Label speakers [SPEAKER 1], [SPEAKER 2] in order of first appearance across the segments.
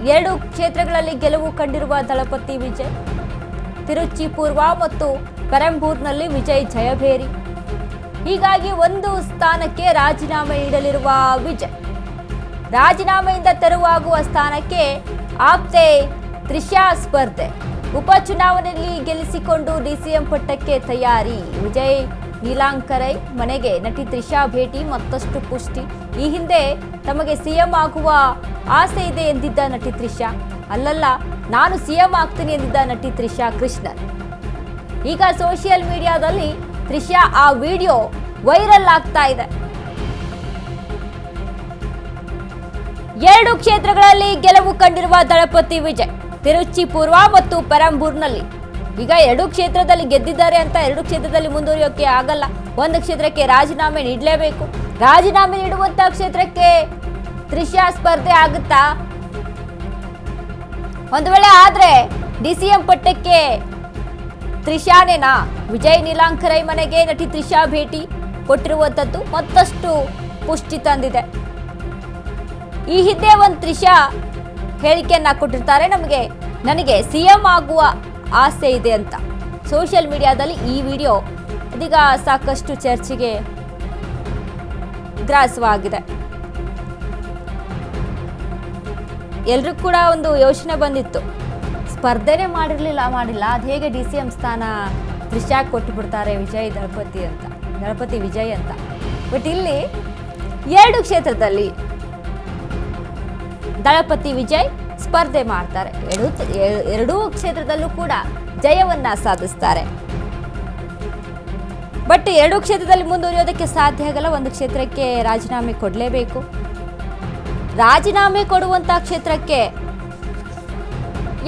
[SPEAKER 1] 2 ಕ್ಷೇತ್ರಗಳಲ್ಲಿ ಗೆಲುವು ಕಂಡಿರುವ ದಳಪತಿ ವಿಜಯ್. ತಿರುಚಿ ಪೂರ್ವ ಮತ್ತು ಪೆರಂಬೂರ್ನಲ್ಲಿ ವಿಜಯ್ ಜಯಭೇರಿ. ಹೀಗಾಗಿ ಒಂದು ಸ್ಥಾನಕ್ಕೆ ರಾಜೀನಾಮೆ ನೀಡಲಿರುವ ವಿಜಯ್ ರಾಜೀನಾಮೆಯಿಂದ ತೆರವಾಗುವ ಸ್ಥಾನಕ್ಕೆ ಆಪ್ತೆ ತ್ರಿಷಾ ಸ್ಪರ್ಧೆ. ಉಪಚುನಾವಣೆಯಲ್ಲಿ ಗೆಲ್ಲಿಸಿಕೊಂಡು ಡಿಸಿಎಂ ಪಟ್ಟಕ್ಕೆ ತಯಾರಿ. ವಿಜಯ್ ನೀಲಾಂಕರೈ ಮನೆಗೆ ನಟಿ ತ್ರಿಷಾ ಭೇಟಿ ಮತ್ತಷ್ಟು ಪುಷ್ಟಿ. ಈ ಹಿಂದೆ ತಮಗೆ ಸಿಎಂ ಆಗುವ ಆಸೆ ಇದೆ ಎಂದಿದ್ದ ನಟಿ ತ್ರಿಷಾ, ಅಲ್ಲಲ್ಲ ನಾನು ಸಿಎಂ ಆಗ್ತೀನಿ ಎಂದಿದ್ದ ನಟಿ ತ್ರಿಷಾ ಕೃಷ್ಣನ್. ಈಗ ಸೋಷಿಯಲ್ ಮೀಡಿಯಾದಲ್ಲಿ ತ್ರಿಷಾ ಆ ವಿಡಿಯೋ ವೈರಲ್ ಆಗ್ತಾ ಇದೆ. 2 ಕ್ಷೇತ್ರಗಳಲ್ಲಿ ಗೆಲುವು ಕಂಡಿರುವ ದಳಪತಿ ವಿಜಯ್ ತಿರುಚಿ ಪೂರ್ವ ಮತ್ತು ಪೆರಂಬೂರ್ನಲ್ಲಿ. ಈಗ 2 ಕ್ಷೇತ್ರದಲ್ಲಿ ಗೆದ್ದಿದ್ದಾರೆ ಅಂತ 2 ಕ್ಷೇತ್ರದಲ್ಲಿ ಮುಂದುವರಿಯೋಕೆ ಆಗಲ್ಲ. ಒಂದು ಕ್ಷೇತ್ರಕ್ಕೆ ರಾಜೀನಾಮೆ ನೀಡಲೇಬೇಕು. ರಾಜೀನಾಮೆ ನೀಡುವಂತ ಕ್ಷೇತ್ರಕ್ಕೆ ತ್ರಿಷಾ ಸ್ಪರ್ಧೆ ಆಗುತ್ತಾ? ಒಂದು ವೇಳೆ ಆದ್ರೆ ಡಿಸಿಎಂ ಪಟ್ಟಕ್ಕೆ ತ್ರಿಷಾನೇನಾ? ವಿಜಯ್ ನೀಲಾಂಕರೈ ಮನೆಗೆ ನಟಿ ತ್ರಿಷಾ ಭೇಟಿ ಕೊಟ್ಟಿರುವಂತದ್ದು ಮತ್ತಷ್ಟು ಪುಷ್ಟಿ ತಂದಿದೆ. ಈ ಹಿಂದೆ ಒಂದು ತ್ರಿಷಾ ಹೇಳಿಕೆಯನ್ನ ಕೊಟ್ಟಿರ್ತಾರೆ, ನನಗೆ ಸಿಎಂ ಆಗುವ ಆಸೆ ಇದೆ ಅಂತ. ಸೋಷಿಯಲ್ ಮೀಡಿಯಾದಲ್ಲಿ ಈ ವಿಡಿಯೋ ಇದೀಗ ಸಾಕಷ್ಟು ಚರ್ಚೆಗೆ ಗ್ರಾಸವಾಗಿದೆ. ಎಲ್ರಿಗೂ ಕೂಡ ಒಂದು ಯೋಚನೆ ಬಂದಿತ್ತು, ಸ್ಪರ್ಧೆನೇ ಮಾಡಿಲ್ಲ ಅದು ಹೇಗೆ ಡಿಸಿಎಂ ಸ್ಥಾನ ತ್ರಿಷಾ ಕೊಟ್ಟು ಬಿಡ್ತಾರೆ ದಳಪತಿ ವಿಜಯ್ ಅಂತ. ಬಟ್ ಇಲ್ಲಿ 2 ಕ್ಷೇತ್ರದಲ್ಲಿ ದಳಪತಿ ವಿಜಯ್ ಸ್ಪರ್ಧೆ ಮಾಡ್ತಾರೆ. ಎರಡೂ ಕ್ಷೇತ್ರದಲ್ಲೂ ಕೂಡ ಜಯವನ್ನ ಸಾಧಿಸ್ತಾರೆ. ಬಟ್ 2 ಕ್ಷೇತ್ರದಲ್ಲಿ ಮುಂದುವರಿಯೋದಕ್ಕೆ ಸಾಧ್ಯ ಆಗಲ್ಲ. ಒಂದು ಕ್ಷೇತ್ರಕ್ಕೆ ರಾಜೀನಾಮೆ ಕೊಡಲೇಬೇಕು. ರಾಜೀನಾಮೆ ಕೊಡುವಂತ ಕ್ಷೇತ್ರಕ್ಕೆ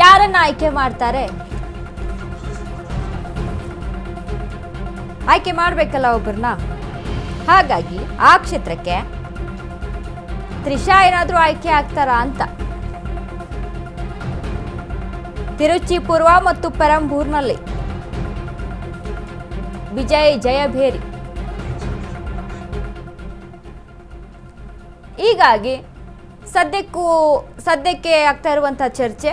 [SPEAKER 1] ಯಾರನ್ನ ಆಯ್ಕೆ ಮಾಡ್ತಾರೆ? ಆಯ್ಕೆ ಮಾಡ್ಬೇಕಲ್ಲ ಒಬ್ಬರನ್ನ. ಹಾಗಾಗಿ ಆ ಕ್ಷೇತ್ರಕ್ಕೆ ತ್ರಿಷಾ ಏನಾದ್ರೂ ಆಯ್ಕೆ ಆಗ್ತಾರಾ ಅಂತ. ತಿರುಚಿ ಪೂರ್ವ ಮತ್ತು ಪೆರಂಬೂರ್ನಲ್ಲಿ ವಿಜಯ್ ಜಯಭೇರಿ. ಹೀಗಾಗಿ ಸದ್ಯಕ್ಕೆ ಆಗ್ತಾ ಇರುವಂತಹ ಚರ್ಚೆ,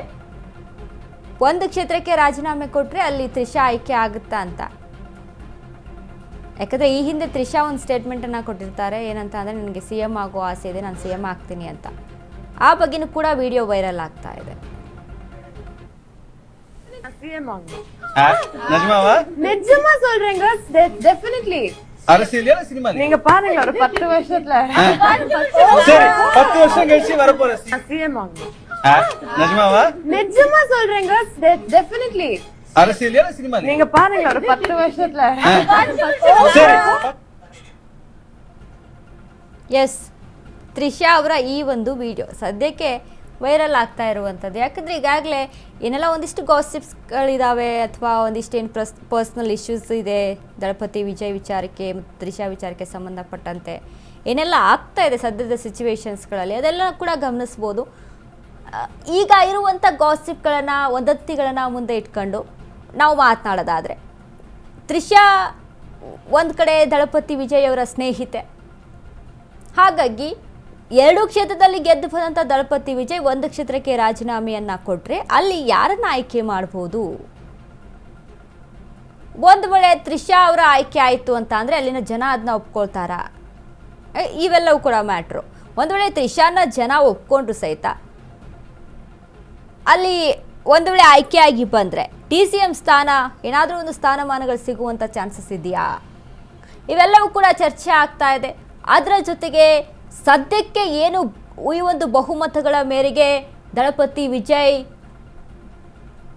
[SPEAKER 1] ಒಂದು ಕ್ಷೇತ್ರಕ್ಕೆ ರಾಜೀನಾಮೆ ಕೊಟ್ರೆ ಅಲ್ಲಿ ತ್ರಿಷಾ ಆಯ್ಕೆ ಆಗುತ್ತಾ ಅಂತ. ಯಾಕಂದ್ರೆ ಈ ಹಿಂದೆ ತ್ರಿಷಾ ಒಂದು ಸ್ಟೇಟ್ಮೆಂಟ್ ಅನ್ನ ಕೊಟ್ಟಿರ್ತಾರೆ, ಏನಂತ ಅಂದ್ರೆ ನನಗೆ ಸಿಎಂ ಆಗೋ ಆಸೆ ಇದೆ, ನಾನು ಸಿಎಂ ಆಗ್ತೀನಿ ಅಂತ. ಆ ಬಗ್ಗೆನೂ ಕೂಡ ವಿಡಿಯೋ ವೈರಲ್ ಆಗ್ತಾ ಇದೆ.
[SPEAKER 2] நிஜமா சொல்றீங்க? டெஃபினெட்லி
[SPEAKER 3] அரசியல்ல சினிமா
[SPEAKER 2] நீங்க பாருங்க ஒரு 10 வருஷத்துல
[SPEAKER 3] சரி 10 வருஷம் கழிச்சு வர போற
[SPEAKER 2] சிஎம் ஆகும்.
[SPEAKER 3] நிஜமாவா?
[SPEAKER 2] நிஜமா சொல்றீங்க? டெஃபினெட்லி
[SPEAKER 3] அரசியல்ல சினிமா
[SPEAKER 2] நீங்க பாருங்க ஒரு 10 வருஷத்துல
[SPEAKER 3] சரி.
[SPEAKER 1] ಎಸ್, ತ್ರಿಷಾ ಅವರ ಈ ಒಂದು ವಿಡಿಯೋ ಸದ್ಯಕ್ಕೆ ವೈರಲ್ ಆಗ್ತಾ ಇರುವಂಥದ್ದು. ಯಾಕಂದರೆ ಈಗಾಗಲೇ ಏನೆಲ್ಲ ಒಂದಿಷ್ಟು ಗಾಸಿಪ್ಸ್ಗಳಿದ್ದಾವೆ ಅಥವಾ ಒಂದಿಷ್ಟು ಏನು ಪರ್ಸ್ನಲ್ ಇಶ್ಯೂಸ್ ಇದೆ ದಳಪತಿ ವಿಜಯ್ ವಿಚಾರಕ್ಕೆ ಮತ್ತು ತ್ರಿಷಾ ವಿಚಾರಕ್ಕೆ ಸಂಬಂಧಪಟ್ಟಂತೆ ಏನೆಲ್ಲ ಆಗ್ತಾ ಇದೆ ಸದ್ಯದ ಸಿಚುವೇಶನ್ಸ್ಗಳಲ್ಲಿ, ಅದೆಲ್ಲ ಕೂಡ ಗಮನಿಸ್ಬೋದು. ಈಗ ಇರುವಂಥ ಗಾಸಿಪ್ಗಳನ್ನು ವದಂತಿಗಳನ್ನು ಮುಂದೆ ಇಟ್ಕೊಂಡು ನಾವು ಮಾತನಾಡೋದಾದರೆ, ತ್ರಿಷಾ ಒಂದು ಕಡೆ ದಳಪತಿ ವಿಜಯ್ ಅವರ ಸ್ನೇಹಿತೆ. ಹಾಗಾಗಿ 2 ಕ್ಷೇತ್ರದಲ್ಲಿ ಗೆದ್ದು ಬಂದಂಥ ದಳಪತಿ ವಿಜಯ್ ಒಂದು ಕ್ಷೇತ್ರಕ್ಕೆ ರಾಜೀನಾಮೆಯನ್ನ ಕೊಟ್ಟರೆ ಅಲ್ಲಿ ಯಾರನ್ನ ಆಯ್ಕೆ ಮಾಡ್ಬೋದು? ಒಂದು ವೇಳೆ ತ್ರಿಷಾ ಅವರ ಆಯ್ಕೆ ಆಯಿತು ಅಂತ ಅಂದರೆ ಅಲ್ಲಿನ ಜನ ಅದನ್ನ ಒಪ್ಕೊಳ್ತಾರಾ? ಇವೆಲ್ಲವೂ ಕೂಡ ಮ್ಯಾಟ್ರು. ಒಂದು ವೇಳೆ ತ್ರಿಷಾನ ಜನ ಒಪ್ಕೊಂಡ್ರು ಸಹಿತ ಅಲ್ಲಿ ಒಂದು ವೇಳೆ ಆಯ್ಕೆಯಾಗಿ ಬಂದರೆ ಡಿಸಿಎಂ ಸ್ಥಾನ ಏನಾದರೂ ಒಂದು ಸ್ಥಾನಮಾನಗಳು ಸಿಗುವಂಥ ಚಾನ್ಸಸ್ ಇದೆಯಾ? ಇವೆಲ್ಲವೂ ಕೂಡ ಚರ್ಚೆ ಆಗ್ತಾ ಇದೆ. ಅದರ ಜೊತೆಗೆ ಸದ್ಯಕ್ಕೆ ಏನು ಈ ಒಂದು ಬಹುಮತಗಳ ಮೇರೆಗೆ ದಳಪತಿ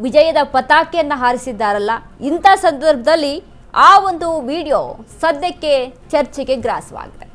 [SPEAKER 1] ವಿಜಯದ ಪತಾಕೆಯನ್ನು ಹಾರಿಸಿದ್ದಾರಲ್ಲ, ಇಂಥ ಸಂದರ್ಭದಲ್ಲಿ ಆ ಒಂದು ವಿಡಿಯೋ ಸದ್ಯಕ್ಕೆ ಚರ್ಚೆಗೆ ಗ್ರಾಸವಾಗಿದೆ.